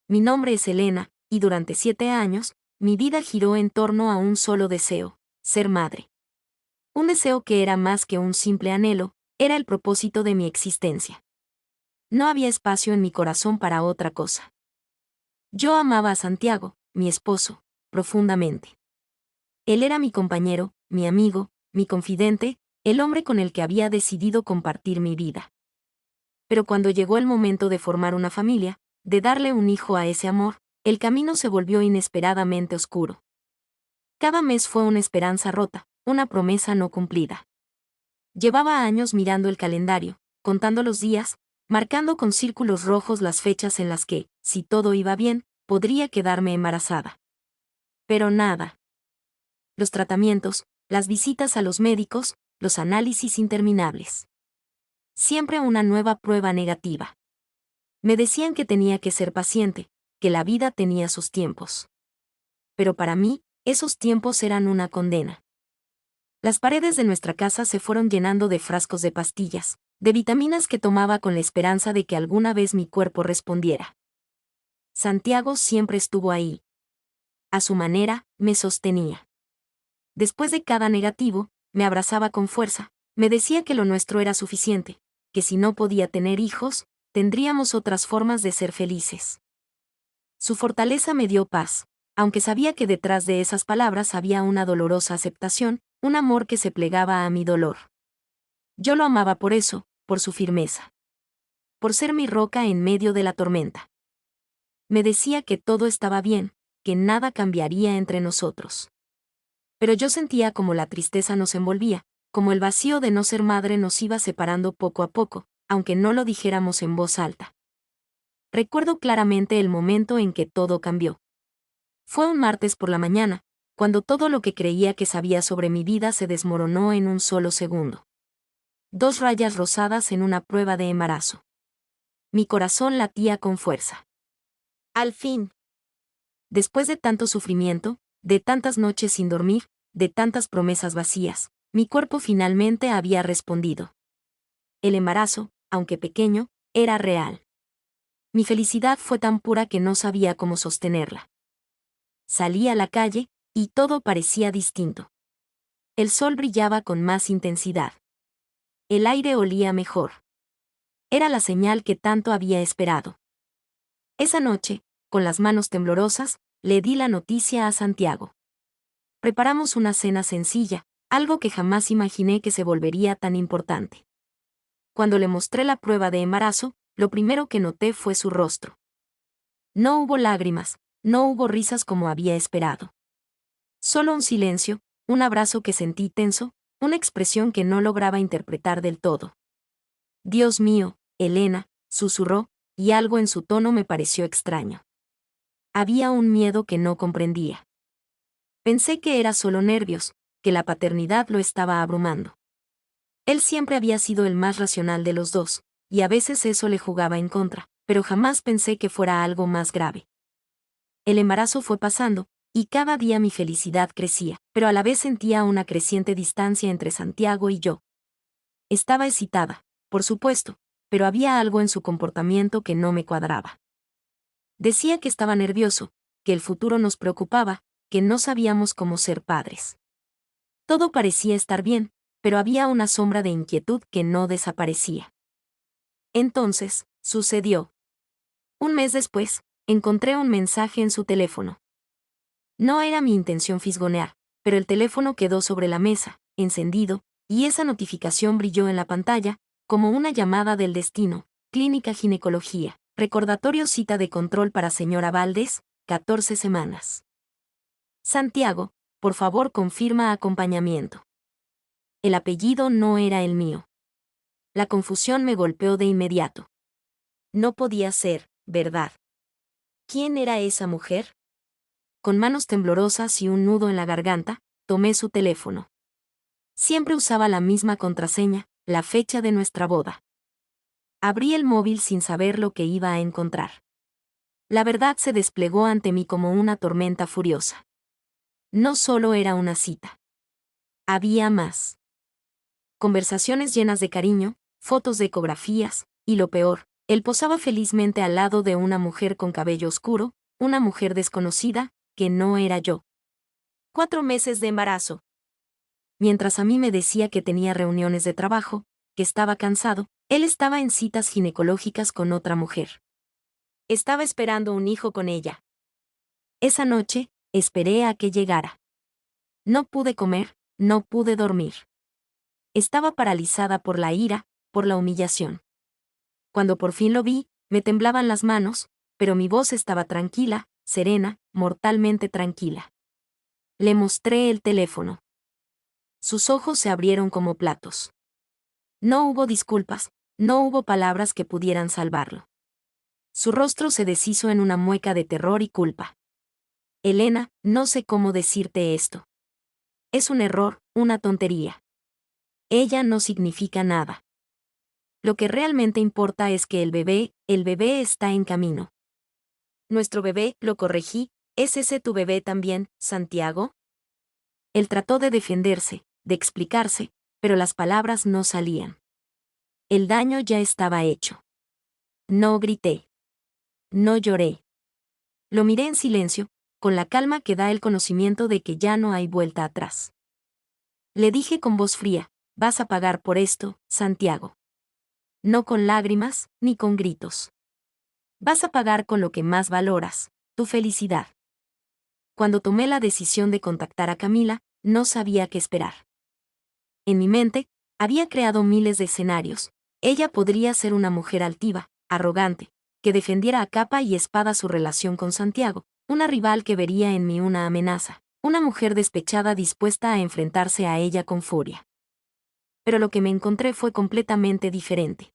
Mi nombre es Elena, y durante 7 años, mi vida giró en torno a un solo deseo: ser madre. Un deseo que era más que un simple anhelo, era el propósito de mi existencia. No había espacio en mi corazón para otra cosa. Yo amaba a Santiago, mi esposo, profundamente. Él era mi compañero, mi amigo, mi confidente, el hombre con el que había decidido compartir mi vida. Pero cuando llegó el momento de formar una familia, de darle un hijo a ese amor, el camino se volvió inesperadamente oscuro. Cada mes fue una esperanza rota, una promesa no cumplida. Llevaba años mirando el calendario, contando los días, marcando con círculos rojos las fechas en las que, si todo iba bien, podría quedarme embarazada. Pero nada. Los tratamientos, las visitas a los médicos, los análisis interminables. Siempre una nueva prueba negativa. Me decían que tenía que ser paciente, que la vida tenía sus tiempos. Pero para mí, esos tiempos eran una condena. Las paredes de nuestra casa se fueron llenando de frascos de pastillas, de vitaminas que tomaba con la esperanza de que alguna vez mi cuerpo respondiera. Santiago siempre estuvo ahí. A su manera, me sostenía. Después de cada negativo, me abrazaba con fuerza, me decía que lo nuestro era suficiente, que si no podía tener hijos, tendríamos otras formas de ser felices. Su fortaleza me dio paz, aunque sabía que detrás de esas palabras había una dolorosa aceptación, un amor que se plegaba a mi dolor. Yo lo amaba por eso, por su firmeza. Por ser mi roca en medio de la tormenta. Me decía que todo estaba bien, que nada cambiaría entre nosotros. Pero yo sentía como la tristeza nos envolvía, como el vacío de no ser madre nos iba separando poco a poco, aunque no lo dijéramos en voz alta. Recuerdo claramente el momento en que todo cambió. Fue un martes por la mañana, cuando todo lo que creía que sabía sobre mi vida se desmoronó en un solo segundo. 2 rayas rosadas en una prueba de embarazo. Mi corazón latía con fuerza. Al fin. Después de tanto sufrimiento, de tantas noches sin dormir, de tantas promesas vacías, mi cuerpo finalmente había respondido. El embarazo, aunque pequeño, era real. Mi felicidad fue tan pura que no sabía cómo sostenerla. Salí a la calle, y todo parecía distinto. El sol brillaba con más intensidad. El aire olía mejor. Era la señal que tanto había esperado. Esa noche, con las manos temblorosas, le di la noticia a Santiago. Preparamos una cena sencilla, algo que jamás imaginé que se volvería tan importante. Cuando le mostré la prueba de embarazo, lo primero que noté fue su rostro. No hubo lágrimas, no hubo risas como había esperado. Solo un silencio, un abrazo que sentí tenso, una expresión que no lograba interpretar del todo. Dios mío, Elena, susurró, y algo en su tono me pareció extraño. Había un miedo que no comprendía. Pensé que era solo nervios, que la paternidad lo estaba abrumando. Él siempre había sido el más racional de los dos, y a veces eso le jugaba en contra, pero jamás pensé que fuera algo más grave. El embarazo fue pasando, y cada día mi felicidad crecía, pero a la vez sentía una creciente distancia entre Santiago y yo. Estaba excitada, por supuesto, pero había algo en su comportamiento que no me cuadraba. Decía que estaba nervioso, que el futuro nos preocupaba, que no sabíamos cómo ser padres. Todo parecía estar bien, pero había una sombra de inquietud que no desaparecía. Entonces, sucedió. Un mes después, encontré un mensaje en su teléfono. No era mi intención fisgonear, pero el teléfono quedó sobre la mesa, encendido, y esa notificación brilló en la pantalla, como una llamada del destino: Clínica Ginecología, recordatorio cita de control para señora Valdés, 14 semanas. Santiago, por favor confirma acompañamiento. El apellido no era el mío. La confusión me golpeó de inmediato. No podía ser, ¿verdad? ¿Quién era esa mujer? Con manos temblorosas y un nudo en la garganta, tomé su teléfono. Siempre usaba la misma contraseña, la fecha de nuestra boda. Abrí el móvil sin saber lo que iba a encontrar. La verdad se desplegó ante mí como una tormenta furiosa. No solo era una cita. Había más. Conversaciones llenas de cariño, fotos de ecografías, y lo peor, Él posaba felizmente al lado de una mujer con cabello oscuro, una mujer desconocida, que no era yo. 4 meses de embarazo. Mientras a mí me decía que tenía reuniones de trabajo, que estaba cansado, él estaba en citas ginecológicas con otra mujer. Estaba esperando un hijo con ella. Esa noche, esperé a que llegara. No pude comer, no pude dormir. Estaba paralizada por la ira, por la humillación. Cuando por fin lo vi, me temblaban las manos, pero mi voz estaba tranquila, serena, mortalmente tranquila. Le mostré el teléfono. Sus ojos se abrieron como platos. No hubo disculpas, no hubo palabras que pudieran salvarlo. Su rostro se deshizo en una mueca de terror y culpa. Elena, no sé cómo decirte esto. Es un error, una tontería. Ella no significa nada. Lo que realmente importa es que el bebé está en camino. Nuestro bebé, lo corregí, ¿es ese tu bebé también, Santiago? Él trató de defenderse, de explicarse, pero las palabras no salían. El daño ya estaba hecho. No grité. No lloré. Lo miré en silencio, con la calma que da el conocimiento de que ya no hay vuelta atrás. Le dije con voz fría, vas a pagar por esto, Santiago. No con lágrimas, ni con gritos. Vas a pagar con lo que más valoras, tu felicidad. Cuando tomé la decisión de contactar a Camila, no sabía qué esperar. En mi mente, había creado miles de escenarios. Ella podría ser una mujer altiva, arrogante, que defendiera a capa y espada su relación con Santiago, una rival que vería en mí una amenaza, una mujer despechada dispuesta a enfrentarse a ella con furia. Pero lo que me encontré fue completamente diferente.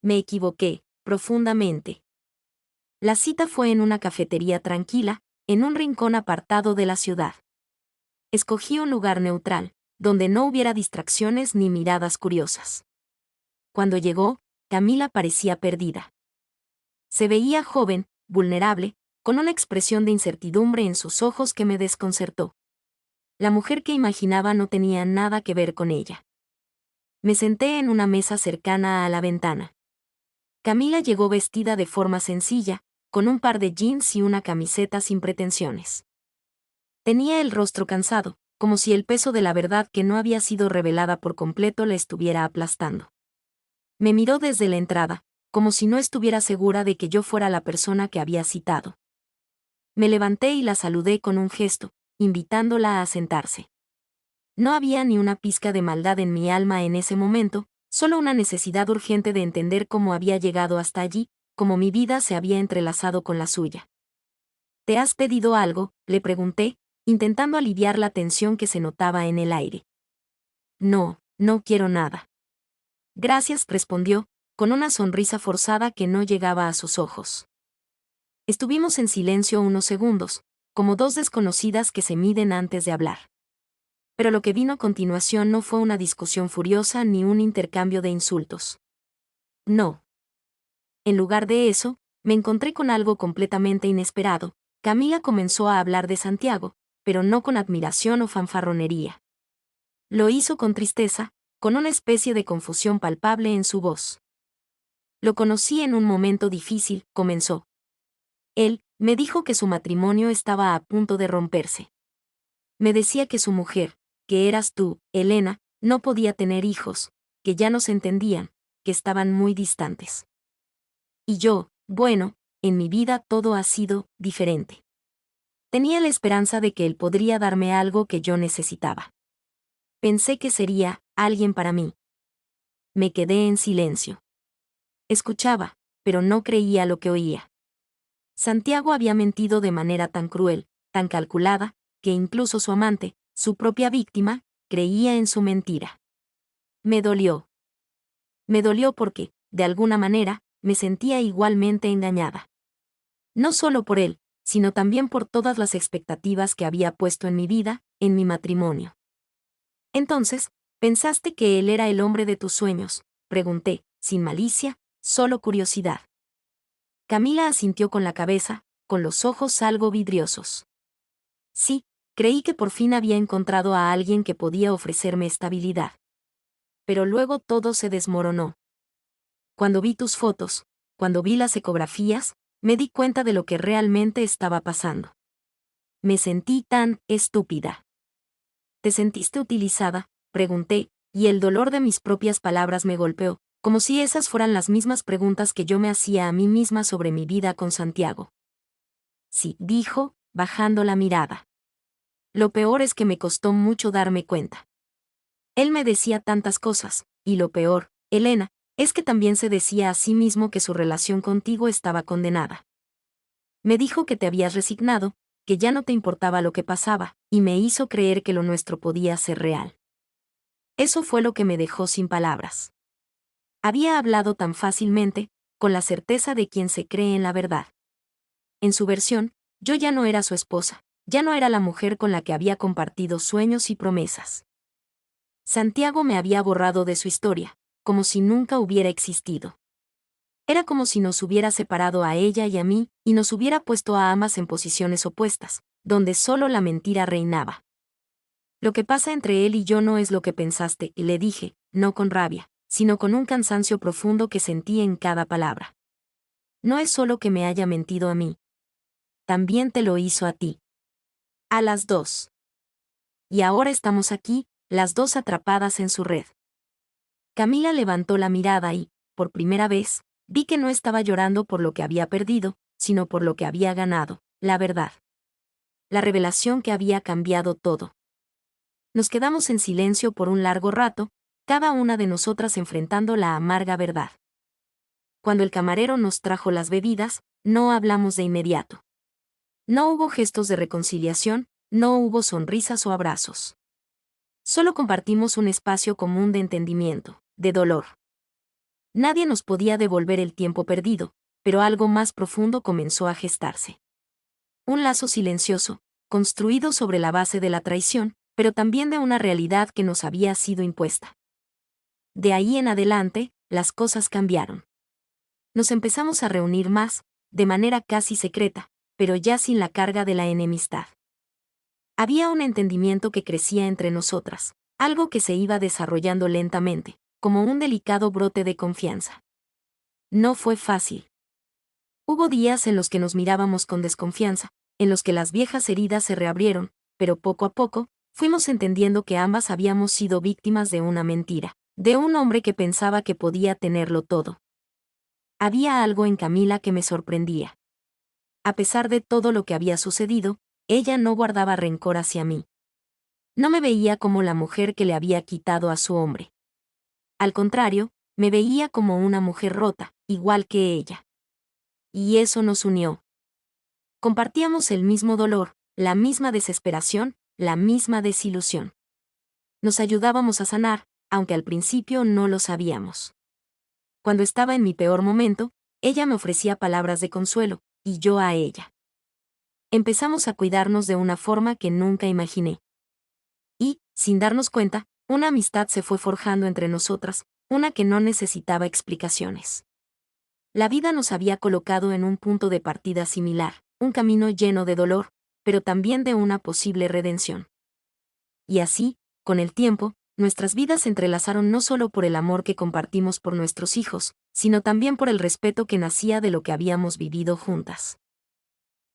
Me equivoqué, profundamente. La cita fue en una cafetería tranquila, en un rincón apartado de la ciudad. Escogí un lugar neutral, donde no hubiera distracciones ni miradas curiosas. Cuando llegó, Camila parecía perdida. Se veía joven, vulnerable, con una expresión de incertidumbre en sus ojos que me desconcertó. La mujer que imaginaba no tenía nada que ver con ella. Me senté en una mesa cercana a la ventana. Camila llegó vestida de forma sencilla, con un par de jeans y una camiseta sin pretensiones. Tenía el rostro cansado, como si el peso de la verdad que no había sido revelada por completo la estuviera aplastando. Me miró desde la entrada, como si no estuviera segura de que yo fuera la persona que había citado. Me levanté y la saludé con un gesto, invitándola a sentarse. No había ni una pizca de maldad en mi alma en ese momento, solo una necesidad urgente de entender cómo había llegado hasta allí, cómo mi vida se había entrelazado con la suya. ¿Te has pedido algo?, le pregunté, intentando aliviar la tensión que se notaba en el aire. No, no quiero nada. Gracias, respondió, con una sonrisa forzada que no llegaba a sus ojos. Estuvimos en silencio unos segundos, como dos desconocidas que se miden antes de hablar. Pero lo que vino a continuación no fue una discusión furiosa ni un intercambio de insultos. No. En lugar de eso, me encontré con algo completamente inesperado. Camila comenzó a hablar de Santiago, pero no con admiración o fanfarronería. Lo hizo con tristeza, con una especie de confusión palpable en su voz. Lo conocí en un momento difícil, comenzó. Él me dijo que su matrimonio estaba a punto de romperse. Me decía que su mujer, que eras tú, Elena, no podía tener hijos, que ya no se entendían, que estaban muy distantes. Y yo, bueno, en mi vida todo ha sido diferente. Tenía la esperanza de que él podría darme algo que yo necesitaba. Pensé que sería alguien para mí. Me quedé en silencio. Escuchaba, pero no creía lo que oía. Santiago había mentido de manera tan cruel, tan calculada, que incluso su amante, su propia víctima, creía en su mentira. Me dolió. Me dolió porque, de alguna manera, me sentía igualmente engañada. No solo por él, sino también por todas las expectativas que había puesto en mi vida, en mi matrimonio. Entonces, ¿pensaste que él era el hombre de tus sueños?, pregunté, sin malicia, solo curiosidad. Camila asintió con la cabeza, con los ojos algo vidriosos. Sí, creí que por fin había encontrado a alguien que podía ofrecerme estabilidad. Pero luego todo se desmoronó. Cuando vi tus fotos, Cuando vi las ecografías, me di cuenta de lo que realmente estaba pasando. Me sentí tan estúpida. ¿Te sentiste utilizada?, pregunté, y el dolor de mis propias palabras me golpeó, como si esas fueran las mismas preguntas que yo me hacía a mí misma sobre mi vida con Santiago. Sí, dijo, bajando la mirada. Lo peor es que me costó mucho darme cuenta. Él me decía tantas cosas, y lo peor, Elena, es que también se decía a sí mismo que su relación contigo estaba condenada. Me dijo que te habías resignado, que ya no te importaba lo que pasaba, y me hizo creer que lo nuestro podía ser real. Eso fue lo que me dejó sin palabras. Había hablado tan fácilmente, con la certeza de quien se cree en la verdad. En su versión, yo ya no era su esposa, ya no era la mujer con la que había compartido sueños y promesas. Santiago me había borrado de su historia, como si nunca hubiera existido. Era como si nos hubiera separado a ella y a mí, y nos hubiera puesto a ambas en posiciones opuestas, donde solo la mentira reinaba. Lo que pasa entre él y yo no es lo que pensaste, y le dije, no con rabia, sino con un cansancio profundo que sentí en cada palabra. No es solo que me haya mentido a mí. También te lo hizo a ti. A las dos. Y ahora estamos aquí, las dos atrapadas en su red. Camila levantó la mirada y, por primera vez, vi que no estaba llorando por lo que había perdido, sino por lo que había ganado, la verdad. La revelación que había cambiado todo. Nos quedamos en silencio por un largo rato, cada una de nosotras enfrentando la amarga verdad. Cuando el camarero nos trajo las bebidas, no hablamos de inmediato. No hubo gestos de reconciliación, no hubo sonrisas o abrazos. Solo compartimos un espacio común de entendimiento, de dolor. Nadie nos podía devolver el tiempo perdido, pero algo más profundo comenzó a gestarse. Un lazo silencioso, construido sobre la base de la traición, pero también de una realidad que nos había sido impuesta. De ahí en adelante, las cosas cambiaron. Nos empezamos a reunir más, de manera casi secreta, pero ya sin la carga de la enemistad. Había un entendimiento que crecía entre nosotras, algo que se iba desarrollando lentamente, como un delicado brote de confianza. No fue fácil. Hubo días en los que nos mirábamos con desconfianza, en los que las viejas heridas se reabrieron, pero poco a poco, fuimos entendiendo que ambas habíamos sido víctimas de una mentira, de un hombre que pensaba que podía tenerlo todo. Había algo en Camila que me sorprendía. A pesar de todo lo que había sucedido, ella no guardaba rencor hacia mí. No me veía como la mujer que le había quitado a su hombre. Al contrario, me veía como una mujer rota, igual que ella. Y eso nos unió. Compartíamos el mismo dolor, la misma desesperación, la misma desilusión. Nos ayudábamos a sanar, aunque al principio no lo sabíamos. Cuando estaba en mi peor momento, ella me ofrecía palabras de consuelo, y yo a ella. Empezamos a cuidarnos de una forma que nunca imaginé. Y, sin darnos cuenta, una amistad se fue forjando entre nosotras, una que no necesitaba explicaciones. La vida nos había colocado en un punto de partida similar, un camino lleno de dolor, pero también de una posible redención. Y así, con el tiempo, nuestras vidas se entrelazaron no solo por el amor que compartimos por nuestros hijos, sino también por el respeto que nacía de lo que habíamos vivido juntas.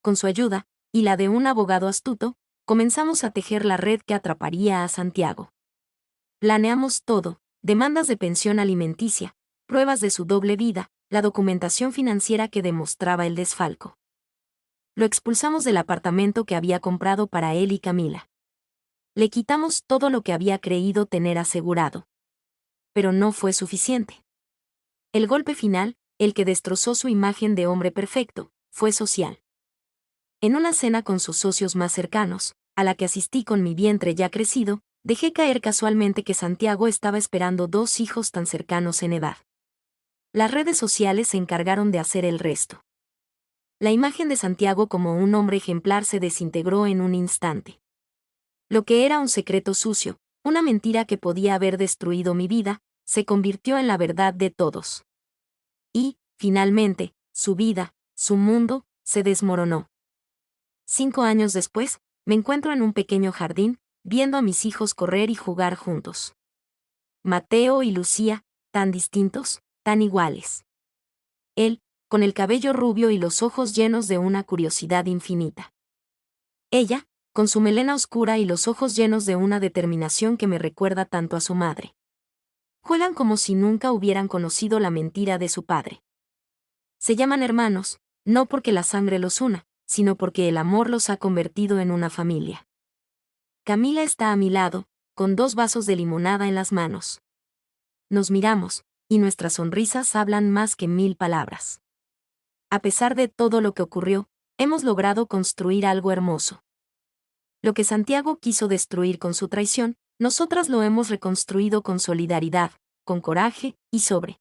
Con su ayuda, y la de un abogado astuto, comenzamos a tejer la red que atraparía a Santiago. Planeamos todo, demandas de pensión alimenticia, pruebas de su doble vida, la documentación financiera que demostraba el desfalco. Lo expulsamos del apartamento que había comprado para él y Camila. Le quitamos todo lo que había creído tener asegurado. Pero no fue suficiente. El golpe final, el que destrozó su imagen de hombre perfecto, fue social. En una cena con sus socios más cercanos, a la que asistí con mi vientre ya crecido, dejé caer casualmente que Santiago estaba esperando 2 hijos tan cercanos en edad. Las redes sociales se encargaron de hacer el resto. La imagen de Santiago como un hombre ejemplar se desintegró en un instante. Lo que era un secreto sucio, una mentira que podía haber destruido mi vida, se convirtió en la verdad de todos. Y, finalmente, su vida, su mundo, se desmoronó. 5 años después, me encuentro en un pequeño jardín, viendo a mis hijos correr y jugar juntos. Mateo y Lucía, tan distintos, tan iguales. Él, con el cabello rubio y los ojos llenos de una curiosidad infinita. Ella, con su melena oscura y los ojos llenos de una determinación que me recuerda tanto a su madre. Juegan como si nunca hubieran conocido la mentira de su padre. Se llaman hermanos, no porque la sangre los una, sino porque el amor los ha convertido en una familia. Camila está a mi lado, con 2 vasos de limonada en las manos. Nos miramos, y nuestras sonrisas hablan más que 1000 palabras. A pesar de todo lo que ocurrió, hemos logrado construir algo hermoso. Lo que Santiago quiso destruir con su traición, nosotras lo hemos reconstruido con solidaridad, con coraje y sobre